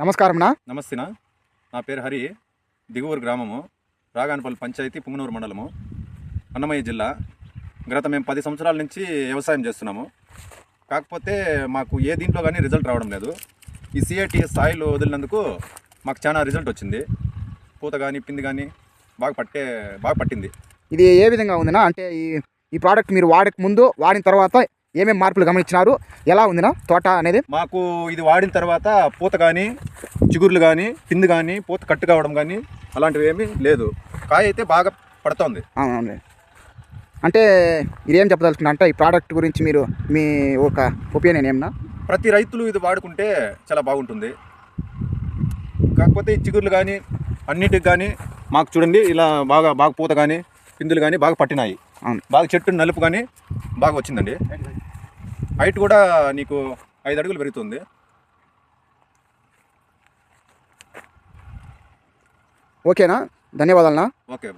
నమస్కారంనా. నమస్తేనా. నా పేరు హరి. దిగువూరు గ్రామము, రాగానపల్లి పంచాయతీ, పుంగనూరు మండలము, అన్నమయ్య జిల్లా. గత మేము 10 సంవత్సరాల నుంచి వ్యవసాయం చేస్తున్నాము. కాకపోతే మాకు ఏ దీంట్లో కానీ రిజల్ట్ రావడం లేదు. ఈ సిఐటిఎస్ ఆయిల్ వదిలినందుకు మాకు చాలా రిజల్ట్ వచ్చింది. పూత కానీ పిండి కానీ బాగా పట్టింది. ఇది ఏ విధంగా ఉందినా అంటే ఈ ప్రోడక్ట్ మీరు వాడక ముందు వాడిన తర్వాత ఏమేమి మార్పులు గమనించినారు, ఎలా ఉందినా తోట అనేది? మాకు ఇది వాడిన తర్వాత పూత కానీ చిగుర్లు కానీ పిండి కానీ పూత కట్టు కావడం కానీ అలాంటివి ఏమీ లేదు. కాయ అయితే బాగా పడుతుంది. అవునండి. అంటే ఇదేం చెప్పదలుచుకున్నా అంటే ఈ ప్రోడక్ట్ గురించి మీరు మీ ఒక ఒపీనియన్ ఏమన్నా? ప్రతి రైతులు ఇది వాడుకుంటే చాలా బాగుంటుంది. కాకపోతే ఈ చిగుర్లు కానీ అన్నిటికి కానీ మాకు చూడండి ఇలా బాగా పూత కానీ పిందులు కానీ బాగా పట్టినాయి. బాగా చెట్టు నలుపు కానీ బాగా వచ్చిందండి. హైట్ కూడా నీకు 5 అడుగులు పెరుగుతుంది. ఓకేనా, ధన్యవాదాలన్నా. ఓకే.